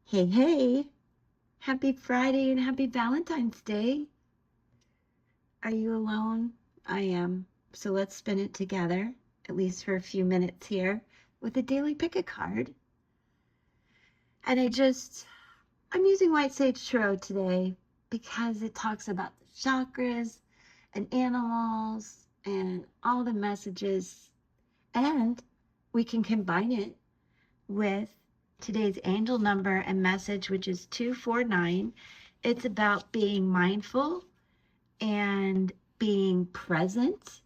Hey, hey, happy Friday and happy Valentine's Day. Are you alone? I am. So let's spin it together, at least for a few minutes here, with a daily Pickacard. And I'm using White Sage Tarot today because it talks about the chakras and animals and all the messages. And we can combine it with today's angel number and message, which is 249. It's about being mindful and being present.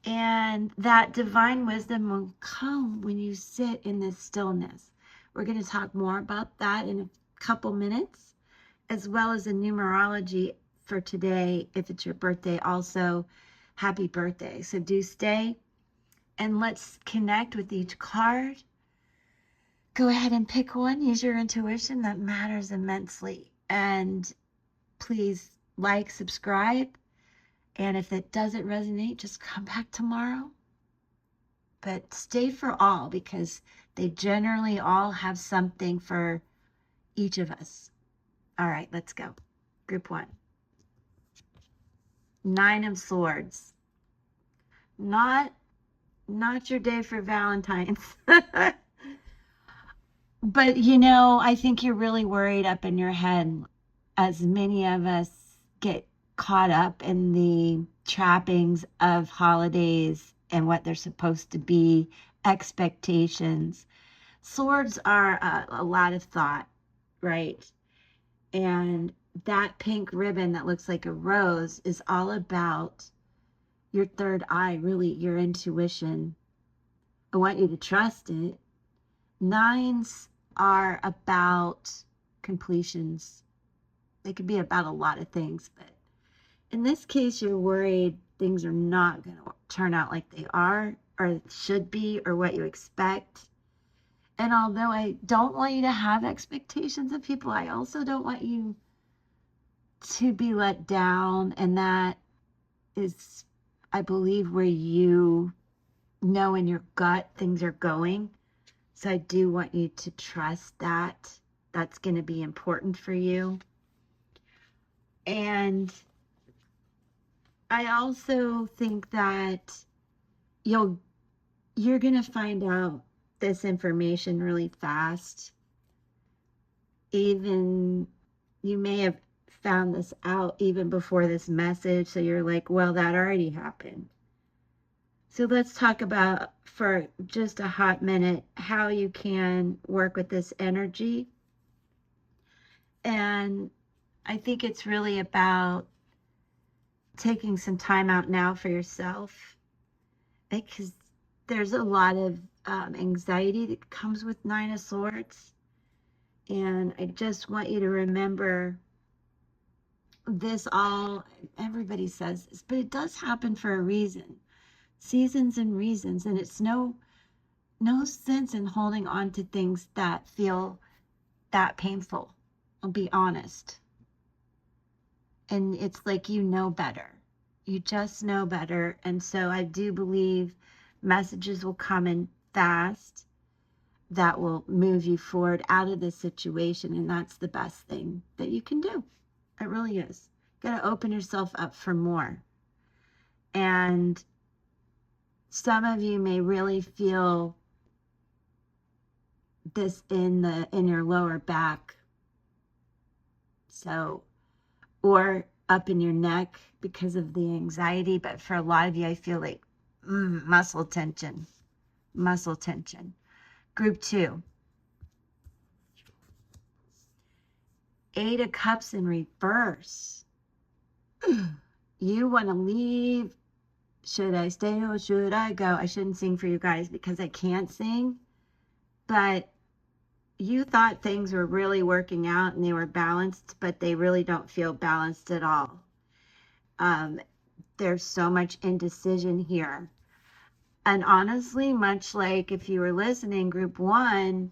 And that divine wisdom will come when you sit in this stillness. We're going to talk more about that in a couple minutes, as well as the numerology for today. If it's your birthday, also happy birthday. So do stay and let's connect with each card. Go ahead and pick one. Use your intuition. That matters immensely. And please like, subscribe. And if it doesn't resonate, just come back tomorrow. But stay for all because they generally all have something for each of us. All right, let's go. Group 1. 9 of Swords. Not your day for Valentine's. But, I think you're really worried up in your head, as many of us get caught up in the trappings of holidays and what they're supposed to be, expectations. Swords are a lot of thought, right? And that pink ribbon that looks like a rose is all about your third eye, really, your intuition. I want you to trust it. 9s are about completions. They could be about a lot of things, but in this case, you're worried things are not going to turn out like they are or should be or what you expect. And although I don't want you to have expectations of people, I also don't want you to be let down. And that is, I believe, where you know in your gut things are going. So I do want you to trust that. That's going to be important for you. And I also think that you're going to find out this information really fast. Even you may have found this out even before this message. So you're like, well, that already happened. So let's talk about, for just a hot minute, how you can work with this energy. And I think it's really about taking some time out now for yourself, because there's a lot of anxiety that comes with 9 of Swords. And I just want you to remember this all, everybody says this, but it does happen for a reason. Seasons and reasons. And it's no sense in holding on to things that feel that painful. I'll be honest. And it's like you know better. You just know better. And so I do believe messages will come in fast that will move you forward out of this situation. And that's the best thing that you can do. It really is. You got to open yourself up for more. And some of you may really feel this in your lower back. So, or up in your neck because of the anxiety. But for a lot of you, I feel like muscle tension. Group 2. 8 of Cups in reverse. You want to leave. Should I stay or should I go? I shouldn't sing for you guys because I can't sing. But you thought things were really working out and they were balanced, but they really don't feel balanced at all. There's so much indecision here. And honestly, much like if you were listening, group 1,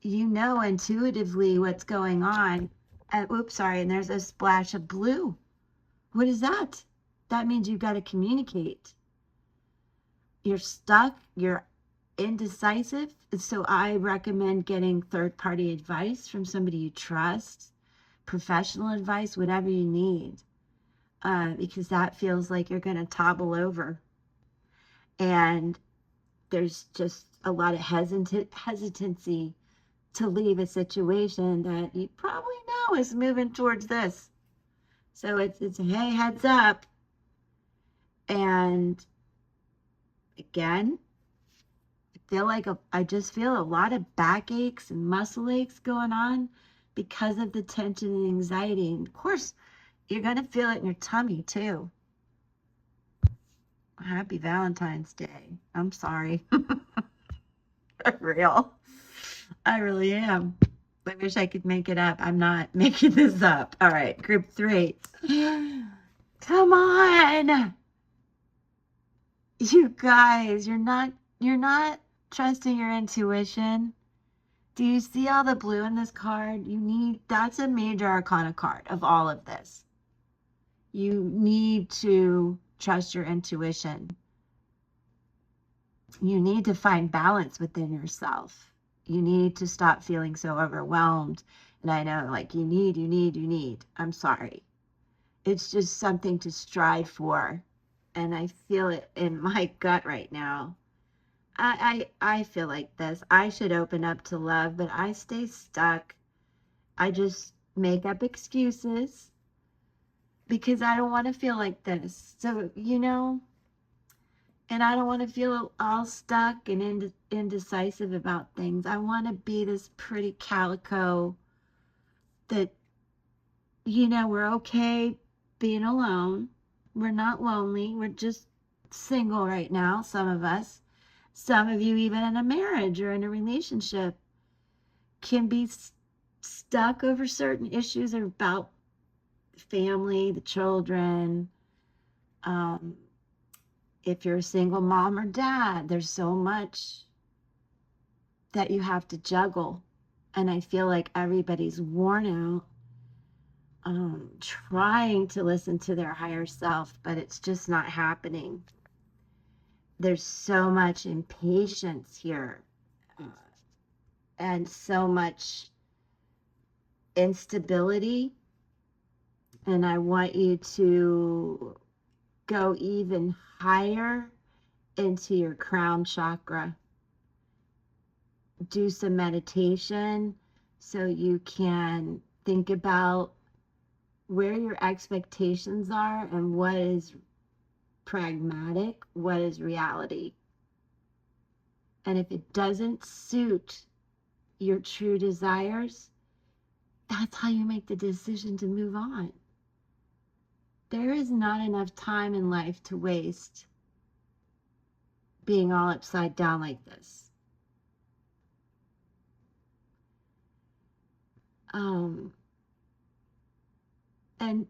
you know intuitively what's going on. And there's a splash of blue. What is that? That means you've got to communicate. You're stuck. You're indecisive. So I recommend getting third-party advice from somebody you trust, professional advice, whatever you need, because that feels like you're going to topple over. And there's just a lot of hesitancy to leave a situation that you probably know is moving towards this. So it's hey, heads up. And again, I just feel a lot of backaches and muscle aches going on because of the tension and anxiety. And of course, you're going to feel it in your tummy too. Happy Valentine's Day. I'm sorry. For real. I really am. I wish I could make it up. I'm not making this up. All right, group 3. Come on. You guys, you're not trusting your intuition. Do you see all the blue in this card? That's a major arcana card of all of this. You need to trust your intuition. You need to find balance within yourself. You need to stop feeling so overwhelmed. And I know, like, you need. I'm sorry. It's just something to strive for. And I feel it in my gut right now. I feel like this. I should open up to love, but I stay stuck. I just make up excuses because I don't want to feel like this. So, and I don't want to feel all stuck and indecisive about things. I want to be this pretty calico that, we're okay being alone. We're not lonely. We're just single right now, some of us. Some of you, even in a marriage or in a relationship, can be stuck over certain issues about family, the children. If you're a single mom or dad, there's so much that you have to juggle. And I feel like everybody's worn out trying to listen to their higher self, but it's just not happening. There's so much impatience here and so much instability. And I want you to go even higher into your crown chakra. Do some meditation so you can think about where your expectations are and what is pragmatic, what is reality. And if it doesn't suit your true desires, that's how you make the decision to move on. There is not enough time in life to waste being all upside down like this. And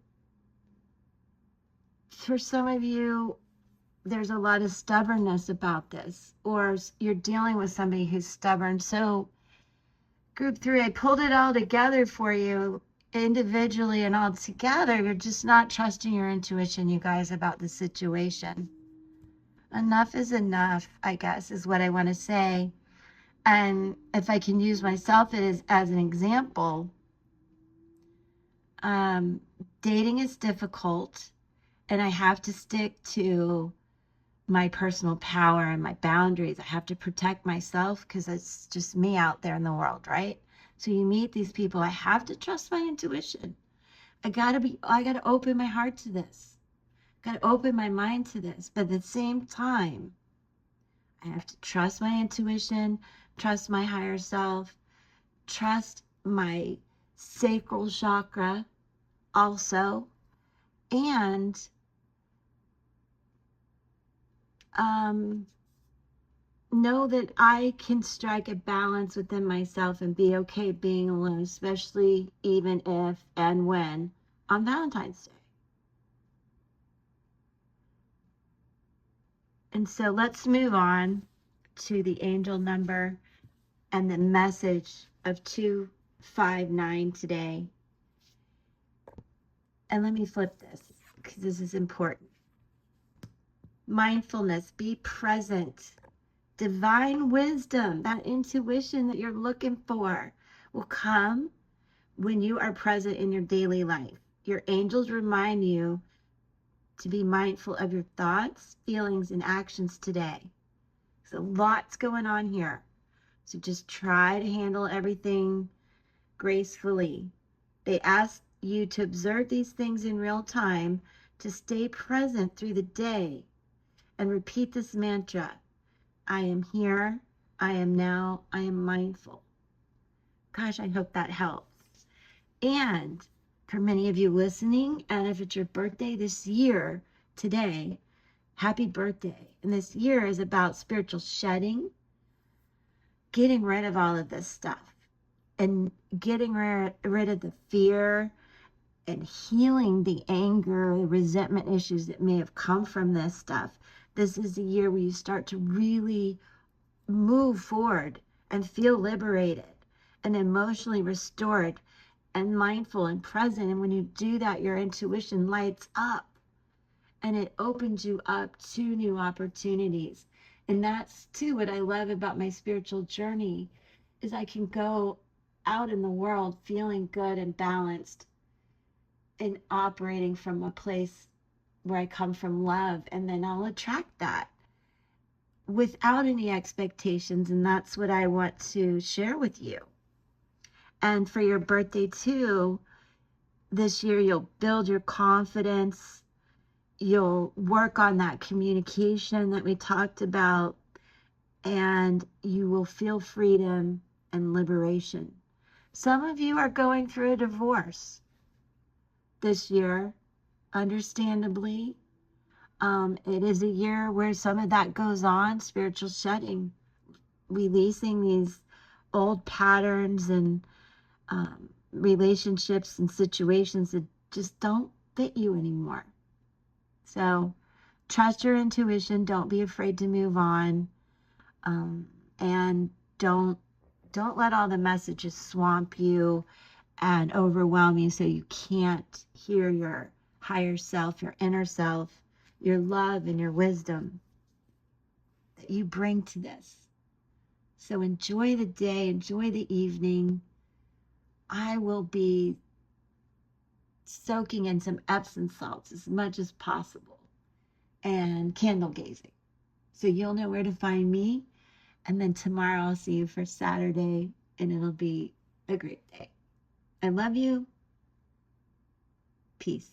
for some of you, there's a lot of stubbornness about this, or you're dealing with somebody who's stubborn. So group 3, I pulled it all together for you individually and all together. You're just not trusting your intuition, you guys, about the situation. Enough is enough, I guess, is what I want to say. And if I can use myself as an example, dating is difficult, and I have to stick to my personal power and my boundaries. I have to protect myself because it's just me out there in the world, right? So you meet these people. I have to trust my intuition. I gotta open my heart to this. I gotta open my mind to this. But at the same time, I have to trust my intuition, trust my higher self, trust my sacral chakra also, and know that I can strike a balance within myself and be okay being alone, especially even if and when on Valentine's Day. And so let's move on to the angel number and the message of 259 today. And let me flip this because this is important. Mindfulness, be present Divine wisdom, that intuition that you're looking for, will come when you are present in your daily life. Your angels remind you to be mindful of your thoughts, feelings, and actions today. So lots going on here. So just try to handle everything gracefully. They ask you to observe these things in real time, to stay present through the day, and repeat this mantra: I am here, I am now, I am mindful. Gosh, I hope that helps. And for many of you listening, and if it's your birthday this year, today, happy birthday. And this year is about spiritual shedding, getting rid of all of this stuff, and getting rid of the fear, and healing the anger, the resentment issues that may have come from this stuff. This is the year where you start to really move forward and feel liberated and emotionally restored and mindful and present. And when you do that, your intuition lights up and it opens you up to new opportunities. And that's too what I love about my spiritual journey, is I can go out in the world feeling good and balanced and operating from a place where I come from love, and then I'll attract that without any expectations. And that's what I want to share with you. And for your birthday too, this year you'll build your confidence, you'll work on that communication that we talked about, and you will feel freedom and liberation. Some of you are going through a divorce this year, understandably. It is a year where some of that goes on, spiritual shedding, releasing these old patterns and relationships and situations that just don't fit you anymore. So trust your intuition. Don't be afraid to move on. And don't let all the messages swamp you and overwhelm you so you can't hear your higher self, your inner self, your love and your wisdom that you bring to this. So enjoy the day, enjoy the evening. I will be soaking in some Epsom salts as much as possible and candle gazing. So you'll know where to find me. And then tomorrow I'll see you for Saturday, and it'll be a great day. I love you. Peace.